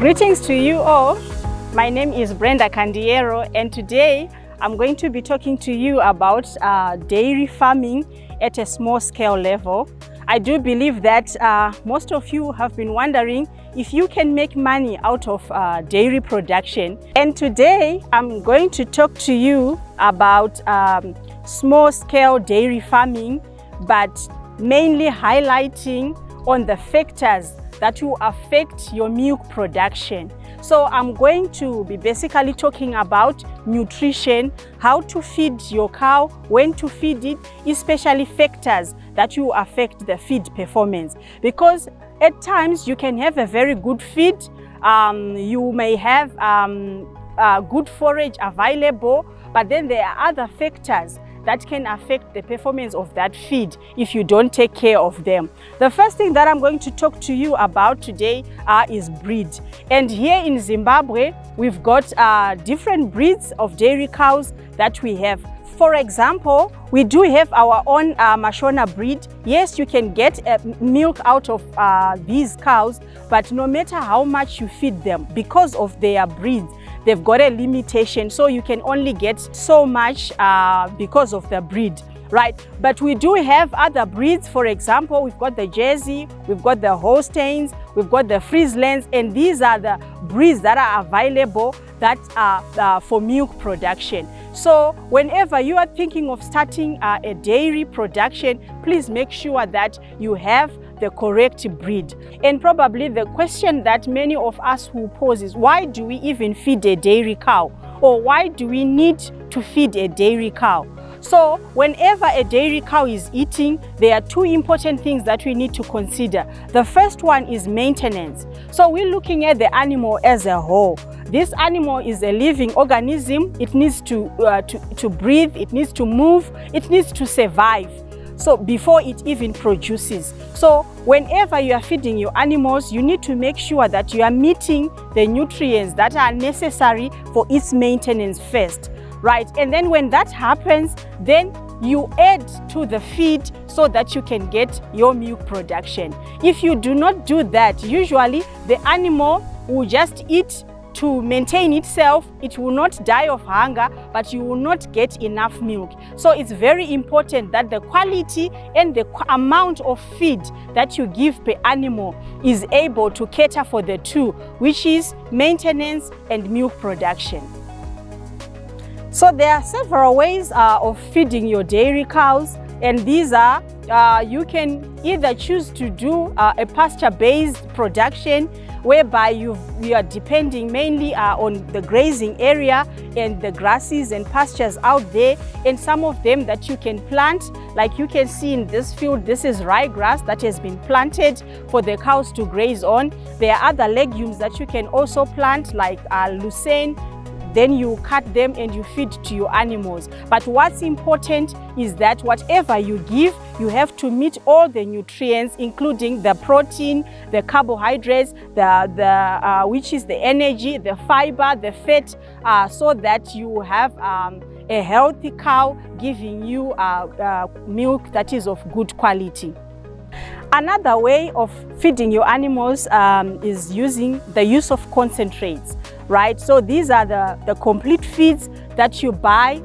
Greetings to you all. My name is Brenda Kandiero, and today I'm going to be talking to you about dairy farming at a small scale level. I do believe that most of you have been wondering if you can make money out of dairy production. And today I'm going to talk to you about small scale dairy farming, but mainly highlighting on the factors that will affect your milk production. So I'm going to be basically talking about nutrition, how to feed your cow, when to feed it, especially factors that will affect the feed performance. Because at times you can have a very good feed, you may have good forage available, but then there are other factors that can affect the performance of that feed if you don't take care of them. The first thing that I'm going to talk to you about today is breed. And here in Zimbabwe, we've got different breeds of dairy cows that we have. For example, we do have our own Mashona breed. Yes, you can get milk out of these cows, but no matter how much you feed them, because of their breeds, they've got a limitation, so you can only get so much because of the breed, right? But we do have other breeds. For example, we've got the Jersey, we've got the Holsteins, we've got the Frieslands, and these are the breeds that are available that are for milk production. So whenever you are thinking of starting a dairy production, please make sure that you have the correct breed. And probably the question that many of us will pose is, why do we even feed a dairy cow? Or why do we need to feed a dairy cow? So whenever a dairy cow is eating, there are two important things that we need to consider. The first one is maintenance. So we're looking at the animal as a whole. This animal is a living organism. It needs to breathe, it needs to move, it needs to survive. So before it even produces. So whenever you are feeding your animals, you need to make sure that you are meeting the nutrients that are necessary for its maintenance first, right? And then when that happens, then you add to the feed so that you can get your milk production. If you do not do that, usually the animal will just eat to maintain itself. It will not die of hunger, but you will not get enough milk. So it's very important that the quality and the amount of feed that you give per animal is able to cater for the two, which is maintenance and milk production. So there are several ways of feeding your dairy cows, and these are, you can either choose to do a pasture-based production, whereby you are depending mainly on the grazing area and the grasses and pastures out there, and some of them that you can plant. Like you can see in this field, this is ryegrass that has been planted for the cows to graze on. There are other legumes that you can also plant, like lucerne. Then you cut them and you feed to your animals. But what's important is that whatever you give, you have to meet all the nutrients, including the protein, the carbohydrates, which is the energy, the fiber, the fat, so that you have a healthy cow giving you milk that is of good quality. Another way of feeding your animals is using the use of concentrates, right? So these are the complete feeds that you buy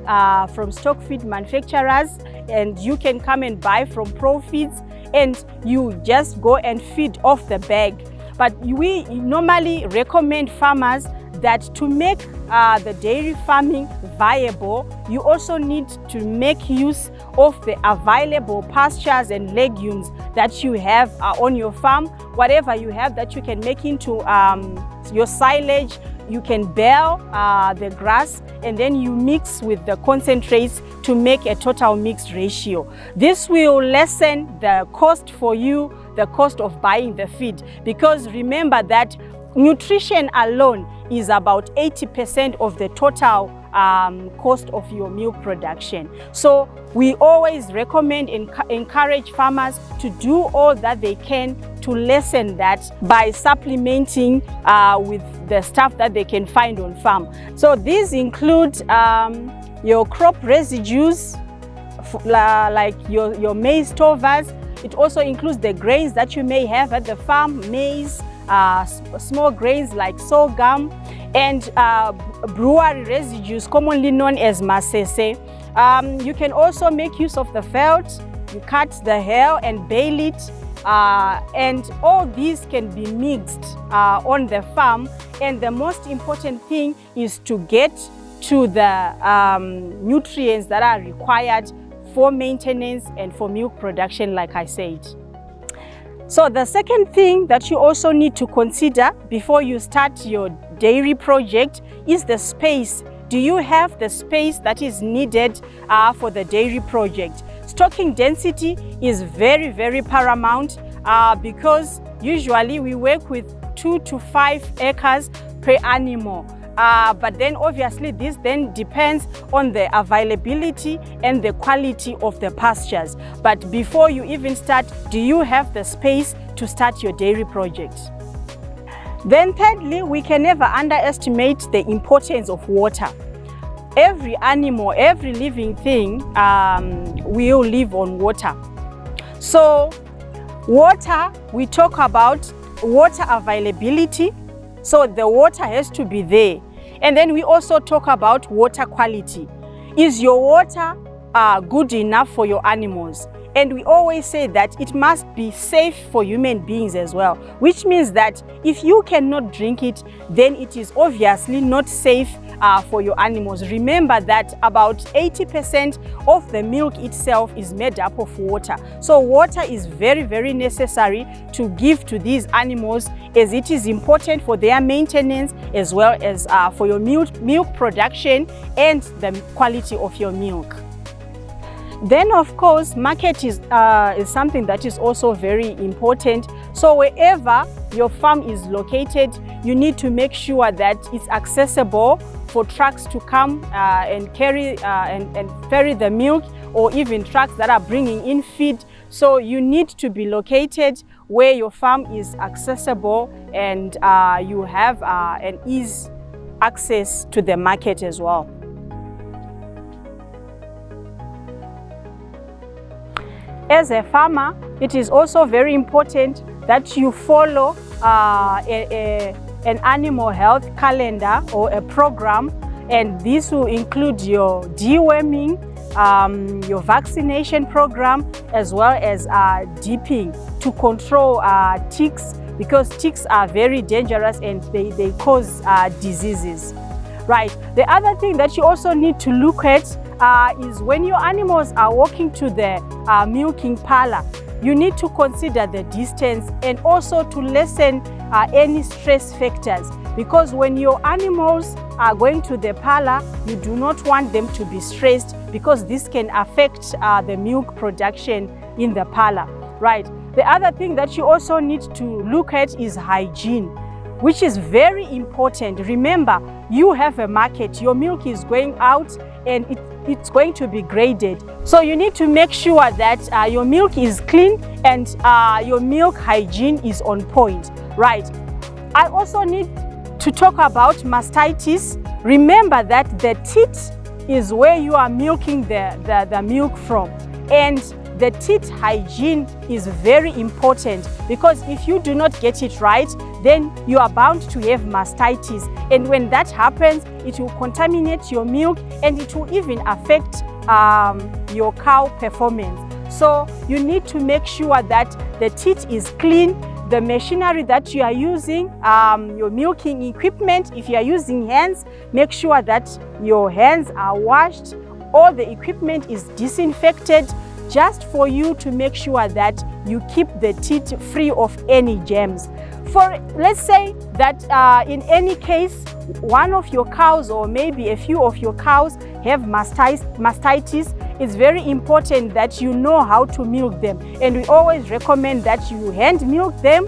from stock feed manufacturers, and you can come and buy from Profeeds, and you just go and feed off the bag. But we normally recommend farmers that to make the dairy farming viable, you also need to make use of the available pastures and legumes that you have on your farm. Whatever you have that you can make into your silage, you can bale the grass, and then you mix with the concentrates to make a total mixed ratio. This will lessen the cost for you, the cost of buying the feed, because remember that nutrition alone is about 80% of the total cost of your milk production. So we always recommend and encourage farmers to do all that they can to lessen that by supplementing with the stuff that they can find on farm. So these include your crop residues, like your maize stovers. It also includes the grains that you may have at the farm, maize, small grains like sorghum, and brewery residues commonly known as masese. You can also make use of the felt. You cut the hair and bale it, and all these can be mixed on the farm. And the most important thing is to get to the nutrients that are required for maintenance and for milk production, like I said. So the second thing that you also need to consider before you start your dairy project is the space. Do you have the space that is needed for the dairy project? Stocking density is very, very paramount because usually we work with 2 to 5 acres per animal. But then obviously this then depends on the availability and the quality of the pastures. But before you even start, do you have the space to start your dairy project? Then thirdly, we can never underestimate the importance of water. Every animal, every living thing will live on water. So water, we talk about water availability. So the water has to be there. And then we also talk about water quality. Is your water good enough for your animals? And we always say that it must be safe for human beings as well, which means that if you cannot drink it, then it is obviously not safe for your animals. Remember that about 80% of the milk itself is made up of water. So water is very, very necessary to give to these animals, as it is important for their maintenance as well as for your milk production and the quality of your milk. Then of course, market is something that is also very important. So wherever your farm is located, you need to make sure that it's accessible for trucks to come and carry and ferry the milk, or even trucks that are bringing in feed. So you need to be located where your farm is accessible and you have an easy access to the market as well. As a farmer, it is also very important that you follow an animal health calendar or a program, and this will include your deworming, your vaccination program, as well as dipping to control ticks, because ticks are very dangerous and they cause diseases. Right. The other thing that you also need to look at is when your animals are walking to the milking parlor, you need to consider the distance and also to lessen any stress factors, because when your animals are going to the parlor, you do not want them to be stressed, because this can affect the milk production in the parlor. Right. The other thing that you also need to look at is hygiene, which is very important. Remember, you have a market, your milk is going out and it's going to be graded. So you need to make sure that your milk is clean and your milk hygiene is on point, right? I also need to talk about mastitis. Remember that the teat is where you are milking the milk from, and the teat hygiene is very important, because if you do not get it right, then you are bound to have mastitis. And when that happens, it will contaminate your milk and it will even affect your cow performance. So you need to make sure that the teat is clean. The machinery that you are using, your milking equipment, if you are using hands, make sure that your hands are washed. All the equipment is disinfected, just for you to make sure that you keep the teat free of any germs. For let's say that in any case, one of your cows or maybe a few of your cows have mastitis, it's very important that you know how to milk them. And we always recommend that you hand milk them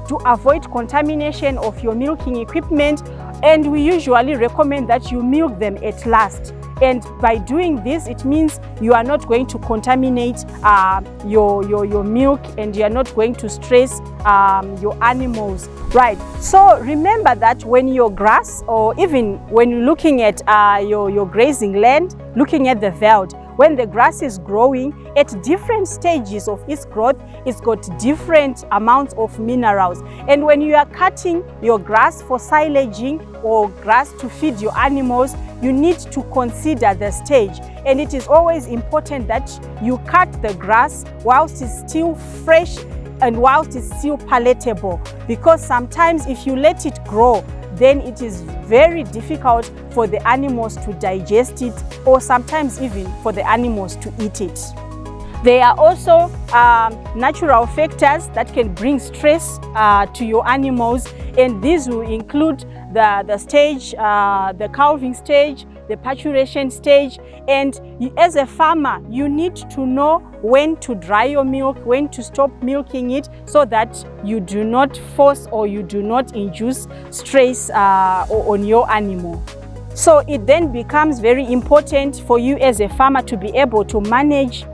to avoid contamination of your milking equipment. And we usually recommend that you milk them at last. And by doing this, it means you are not going to contaminate your milk, and you are not going to stress your animals. Right. So remember that when your grass, or even when you're looking at your grazing land, looking at the veld, when the grass is growing, at different stages of its growth, it's got different amounts of minerals. And when you are cutting your grass for silaging or grass to feed your animals, you need to consider the stage. And it is always important that you cut the grass whilst it's still fresh and whilst it's still palatable, because sometimes if you let it grow, then it is very difficult for the animals to digest it, or sometimes even for the animals to eat it. There are also natural factors that can bring stress to your animals, and these will include the stage, the calving stage, the paturation stage. And as a farmer, you need to know when to dry your milk, when to stop milking it, so that you do not force or you do not induce stress on your animal. So it then becomes very important for you as a farmer to be able to manage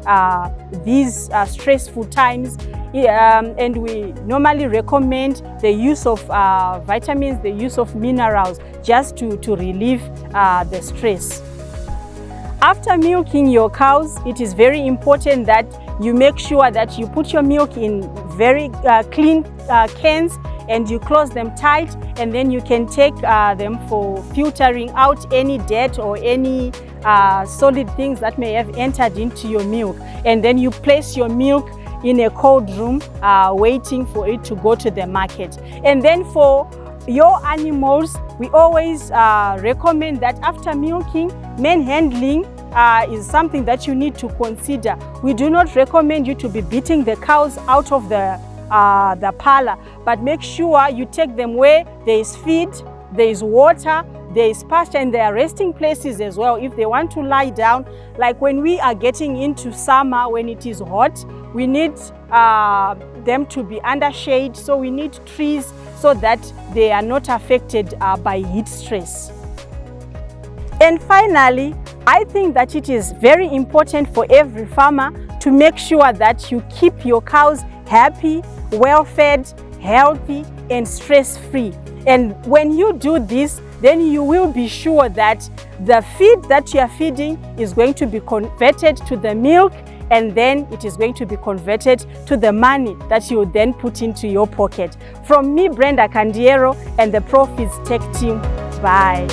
these stressful times. And we normally recommend the use of vitamins, the use of minerals, just to relieve the stress. After milking your cows, it is very important that you make sure that you put your milk in very clean cans and you close them tight, and then you can take them for filtering out any dirt or any solid things that may have entered into your milk. And then you place your milk in a cold room waiting for it to go to the market. And then for your animals, we always recommend that after milking, manhandling is something that you need to consider. We do not recommend you to be beating the cows out of the parlor, but make sure you take them where there is feed, there is water, there is pasture, and there are resting places as well if they want to lie down. Like when we are getting into summer, when it is hot, we need them to be under shade, so we need trees so that they are not affected by heat stress. And finally, I think that it is very important for every farmer to make sure that you keep your cows happy, well-fed, healthy, and stress-free. And when you do this, then you will be sure that the feed that you are feeding is going to be converted to the milk, and then it is going to be converted to the money that you then put into your pocket. From me, Brenda Kandiero, and the Profeeds Tech team, bye.